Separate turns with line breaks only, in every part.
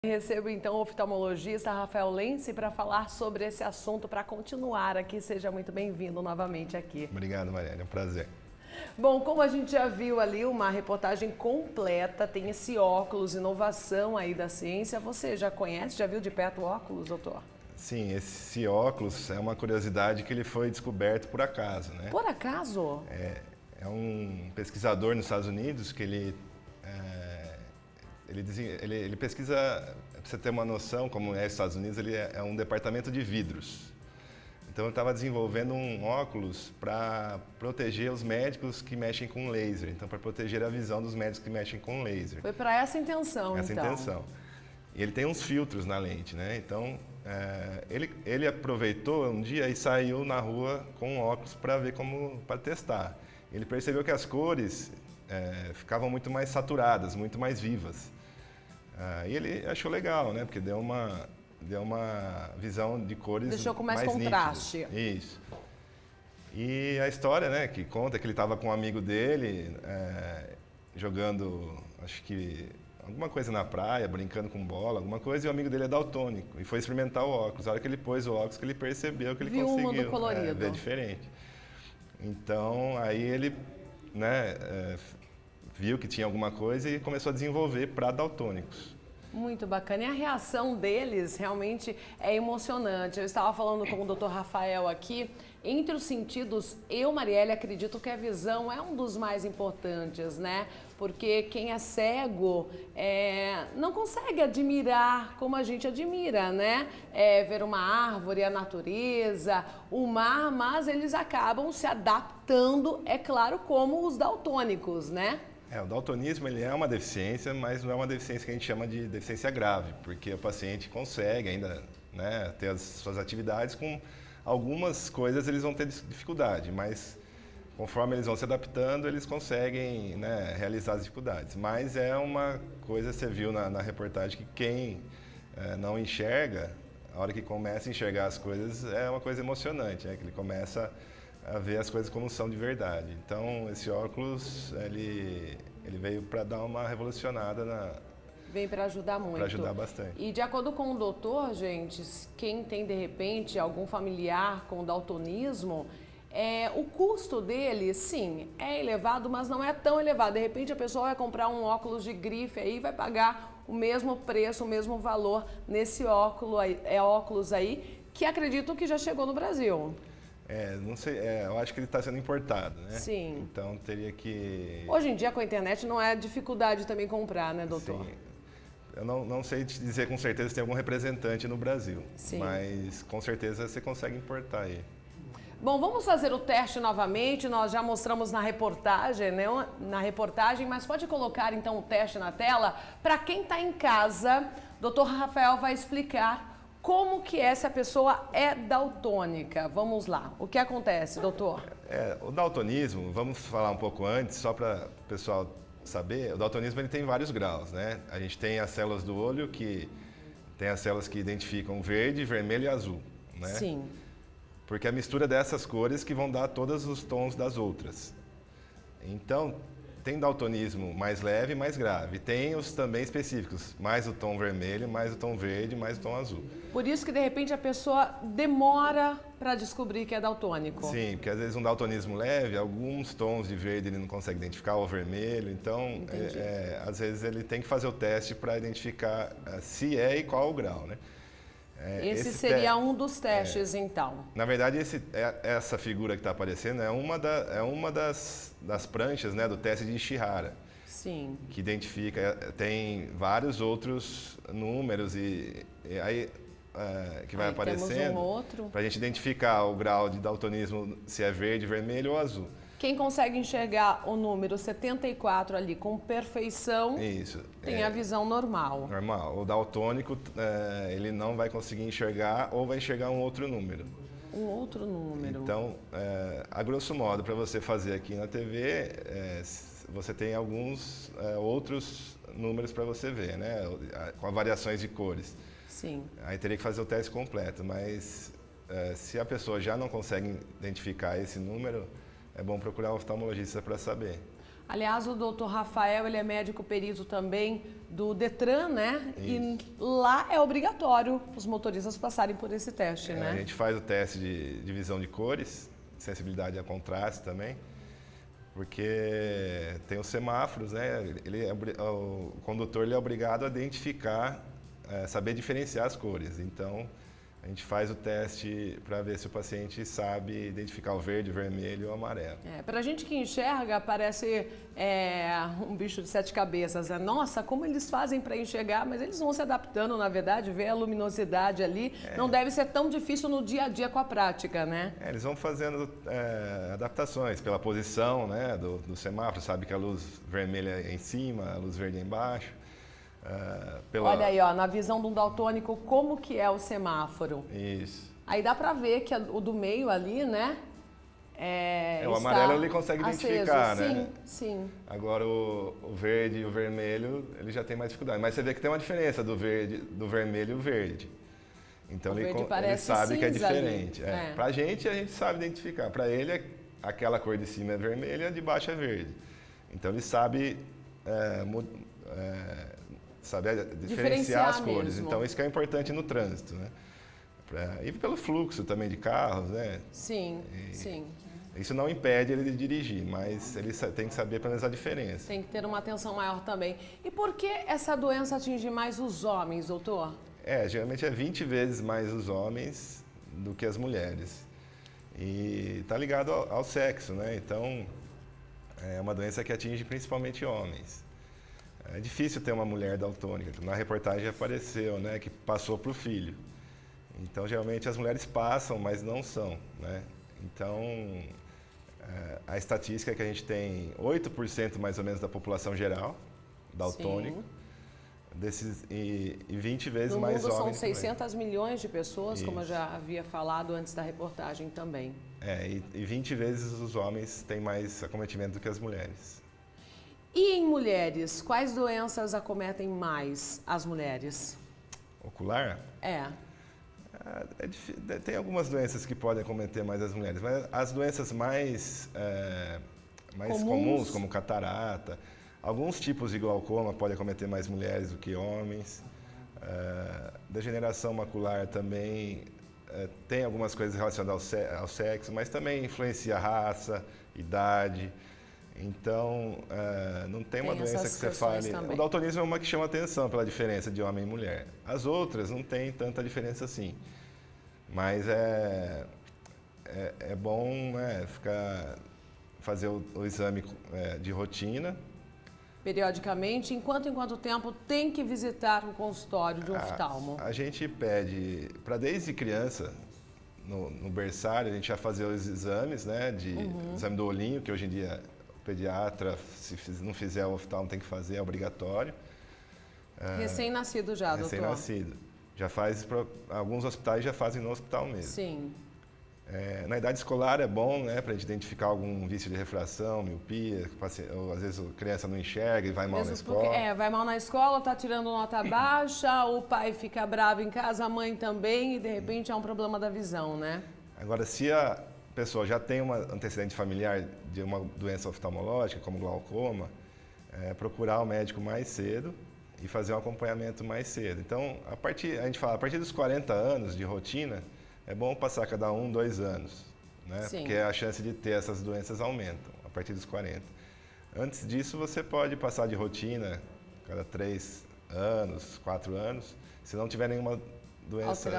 Recebo então o oftalmologista Rafael Lenci para falar sobre esse assunto, para continuar aqui. Seja muito bem-vindo novamente aqui.
Obrigado, Mariana, é um prazer.
Bom, como a gente já viu ali uma reportagem completa, tem esse óculos, inovação aí da ciência. Você já conhece, já viu de perto o óculos, doutor?
Sim, esse óculos é uma curiosidade que ele foi descoberto por acaso, né?
Por acaso?
É um pesquisador nos Estados Unidos que ele pesquisa, para você ter uma noção, como é os Estados Unidos, ele é um departamento de vidros. Então ele estava desenvolvendo um óculos para proteger os médicos que mexem com laser, então para proteger a visão dos médicos que mexem com laser.
Foi para essa intenção,
essa
então.
intenção. E ele tem uns filtros na lente, né? Então ele aproveitou um dia e saiu na rua com um óculos para testar. Ele percebeu que as cores ficavam muito mais saturadas, muito mais vivas. E ele achou legal, né? Porque deu uma visão de cores mais
Deixou com mais contraste.
nítidas. Isso. E a história, né, que conta que ele estava com um amigo dele jogando, acho que alguma coisa na praia, brincando com bola, alguma coisa, e o amigo dele é daltônico e foi experimentar o óculos. A hora que ele pôs o óculos, que ele percebeu que ele
Viu
conseguiu
um mundo colorido.
ver diferente. Então, aí ele, né, viu que tinha alguma coisa e começou a desenvolver para daltônicos.
Muito bacana. E a reação deles realmente é emocionante. Eu estava falando com o Dr. Rafael aqui. Entre os sentidos, eu, Marielle, acredito que a visão é um dos mais importantes, né? Porque quem é cego não consegue admirar como a gente admira, né? Ver uma árvore, a natureza, o mar, mas eles acabam se adaptando, é claro, como os daltônicos, né?
O daltonismo ele é uma deficiência, mas não é uma deficiência que a gente chama de deficiência grave, porque o paciente consegue ainda, né, ter as suas atividades, com algumas coisas eles vão ter dificuldade, mas conforme eles vão se adaptando, eles conseguem, né, realizar as dificuldades. Mas é uma coisa, você viu na reportagem, que quem não enxerga, a hora que começa a enxergar as coisas, é uma coisa emocionante, né, que ele começa a ver as coisas como são de verdade. Então, esse óculos, ele veio para dar uma revolucionada
Vem para ajudar muito.
Para ajudar bastante.
E de acordo com o doutor, gente, quem tem de repente algum familiar com daltonismo, o custo dele, sim, é elevado, mas não é tão elevado. De repente a pessoa vai comprar um óculos de grife aí e vai pagar o mesmo preço, o mesmo valor nesse óculos aí, que acredito que já chegou no Brasil.
Não sei, eu acho que ele está sendo importado, né?
Sim.
Então teria que...
Hoje em dia com a internet não é dificuldade também comprar, né, doutor?
Sim. Eu não sei te dizer com certeza se tem algum representante no Brasil,
sim,
mas com certeza você consegue importar aí.
Bom, vamos fazer o teste novamente, nós já mostramos na reportagem, né? Mas pode colocar então o teste na tela. Para quem está em casa, doutor Rafael vai explicar como que é se a pessoa é daltônica. Vamos lá. O que acontece, doutor?
O daltonismo, vamos falar um pouco antes, só para o pessoal saber, o daltonismo ele tem vários graus, né? A gente tem as células do olho, que tem as células que identificam verde, vermelho e azul, né?
Sim.
Porque a mistura dessas cores que vão dar todos os tons das outras. Então, tem daltonismo mais leve e mais grave. Tem os também específicos, mais o tom vermelho, mais o tom verde, mais o tom azul.
Por isso que, de repente, a pessoa demora para descobrir que é daltônico.
Sim, porque às vezes um daltonismo leve, alguns tons de verde ele não consegue identificar, ou vermelho. Então, às vezes ele tem que fazer o teste para identificar se é e qual o grau, né?
Esse seria um dos testes, então.
Na verdade, essa figura que está aparecendo é uma das pranchas, né, do teste de Ishihara.
Sim.
Que identifica, tem vários outros números e aí que vai aparecendo para a gente identificar o grau de daltonismo, se é verde, vermelho ou azul.
Quem consegue enxergar o número 74 ali com perfeição,
isso,
tem a visão normal.
Normal. O daltônico, ele não vai conseguir enxergar ou vai enxergar um outro número.
Um outro número.
Então, a grosso modo, para você fazer aqui na TV, você tem alguns outros números para você ver, né? Com variações de cores.
Sim.
Aí teria que fazer o teste completo, mas se a pessoa já não consegue identificar esse número, é bom procurar um oftalmologista para saber.
Aliás, o doutor Rafael, ele é médico perito também do Detran, né?
Isso.
E lá é obrigatório os motoristas passarem por esse teste, né?
A gente faz o teste de visão de cores, sensibilidade a contraste também, porque tem os semáforos, né? O condutor ele é obrigado a identificar, saber diferenciar as cores. Então, a gente faz o teste para ver se o paciente sabe identificar o verde, o vermelho ou o amarelo.
Para a gente que enxerga, parece um bicho de 7 cabeças. Né? Nossa, como eles fazem para enxergar, mas eles vão se adaptando, na verdade, ver a luminosidade ali. Não deve ser tão difícil no dia a dia com a prática, né?
Eles vão fazendo adaptações pela posição, né, do semáforo, sabe que a luz vermelha é em cima, a luz verde é embaixo.
Olha aí, ó, na visão de um daltônico, como que é o semáforo.
Isso.
Aí dá pra ver que o do meio ali, né?
O amarelo ele consegue
aceso.
identificar,
Sim,
né?
sim.
Agora o verde e o vermelho, ele já tem mais dificuldade. Mas você vê que tem uma diferença do vermelho e o verde. Então ele sabe que é diferente. Pra gente, a gente sabe identificar. Pra ele, aquela cor de cima é vermelha e a de baixo é verde. Então ele sabe diferenciar as cores.
Mesmo.
Então isso que é importante no trânsito, né? E pelo fluxo também de carros, né?
Sim, sim.
Isso não impede ele de dirigir, mas ele tem que saber pelo menos a diferença.
Tem que ter uma atenção maior também. E por que essa doença atinge mais os homens, doutor?
Geralmente é 20 vezes mais os homens do que as mulheres. E está ligado ao sexo, né? Então, é uma doença que atinge principalmente homens. É difícil ter uma mulher daltônica. Na reportagem apareceu, né, que passou para o filho. Então, geralmente as mulheres passam, mas não são, né? Então, a estatística é que a gente tem 8% mais ou menos da população geral daltônico. E 20 vezes mais homens.
No mundo são 600 milhões de pessoas,
Isso.
como eu já havia falado antes da reportagem também.
E 20 vezes os homens têm mais acometimento do que as mulheres.
E em mulheres, quais doenças acometem mais as mulheres?
Ocular? Tem algumas doenças que podem acometer mais as mulheres, mas as doenças mais comuns, como catarata, alguns tipos de glaucoma podem acometer mais mulheres do que homens. Degeneração macular também tem algumas coisas relacionadas ao sexo, mas também influencia raça, idade. Então, não tem uma doença que você fale...
Também.
O daltonismo é uma que chama atenção pela diferença de homem e mulher. As outras não tem tanta diferença assim. Mas é bom, né, fazer o exame de rotina.
Periodicamente, em quanto tempo tem que visitar o consultório de um oftalmo?
A gente pede para desde criança, no berçário, a gente já fazer os exames, né, exame do olhinho, que hoje em dia o pediatra, se não fizer o oftalmo, tem que fazer, é obrigatório.
Recém-nascido já, doutor?
Recém-nascido. Já faz, alguns hospitais já fazem no hospital mesmo.
Sim.
Na idade escolar é bom, né, para a gente identificar algum vício de refração, miopia, ou às vezes a criança não enxerga e vai mal na escola.
Vai mal na escola, está tirando nota baixa, o pai fica bravo em casa, a mãe também, e de repente é um problema da visão, né?
Agora, se a pessoa já tem um antecedente familiar de uma doença oftalmológica, como glaucoma, procurar o médico mais cedo e fazer um acompanhamento mais cedo. Então, a gente fala, a partir dos 40 anos de rotina, é bom passar cada 2 anos, né?
Sim.
Porque a chance de ter essas doenças aumentam a partir dos 40. Antes disso, você pode passar de rotina cada 3 anos, 4 anos, se não tiver nenhuma doença,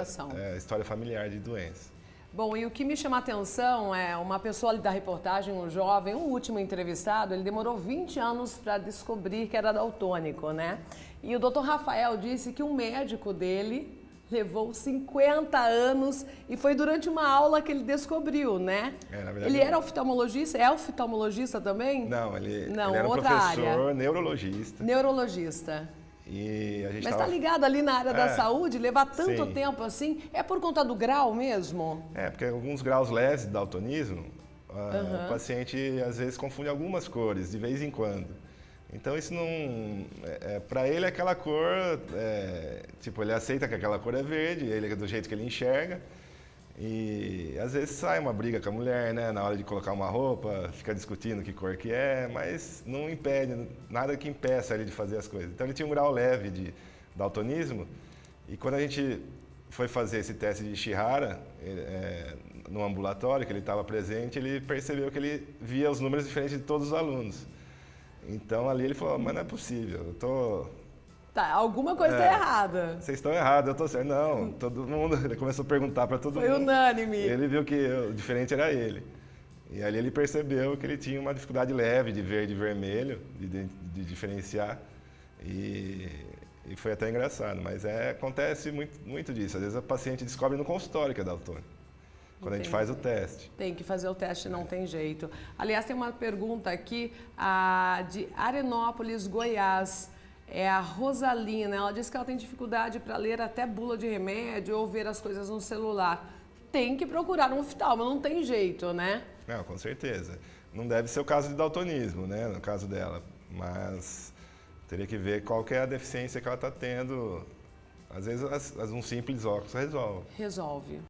história familiar de doença.
Bom, e o que me chama a atenção é uma pessoa ali da reportagem, um jovem, um último entrevistado, ele demorou 20 anos para descobrir que era daltônico, né? E o Dr. Rafael disse que um médico dele levou 50 anos e foi durante uma aula que ele descobriu, né?
Na verdade,
ele era oftalmologista? É oftalmologista também?
Não, ele era um professor neurologista.
Neurologista.
E a gente
Mas está ligado ali na área da saúde, levar tanto
sim.
tempo assim, é por conta do grau mesmo?
Porque alguns graus leves de daltonismo, o paciente às vezes confunde algumas cores, de vez em quando. Então isso não... para ele aquela cor, tipo, ele aceita que aquela cor é verde, ele é do jeito que ele enxerga, E às vezes sai uma briga com a mulher, né? Na hora de colocar uma roupa, fica discutindo que cor que é, mas não impede, nada que impeça ele de fazer as coisas. Então ele tinha um grau leve de daltonismo, e quando a gente foi fazer esse teste de Ishihara, no ambulatório, que ele estava presente, ele percebeu que ele via os números diferentes de todos os alunos. Então ali ele falou, mas não é possível, eu tô...
Tá, alguma coisa está errada.
Vocês estão errados, eu tô certo. Não, todo mundo, ele começou a perguntar para todo mundo.
Foi unânime.
Ele viu que o diferente era ele. E ali ele percebeu que ele tinha uma dificuldade leve de verde e vermelho, de diferenciar. E foi até engraçado, mas acontece muito disso. Às vezes a paciente descobre no consultório que é daltônico, quando a gente faz o teste.
Tem que fazer o teste, não tem jeito. Aliás, tem uma pergunta aqui de Arenópolis, Goiás. É a Rosalina, ela disse que ela tem dificuldade para ler até bula de remédio ou ver as coisas no celular. Tem que procurar um oftalmo, não tem jeito, né?
Não, com certeza. Não deve ser o caso de daltonismo, né, no caso dela, mas teria que ver qual que é a deficiência que ela está tendo. Às vezes um simples óculos resolve.
Resolve.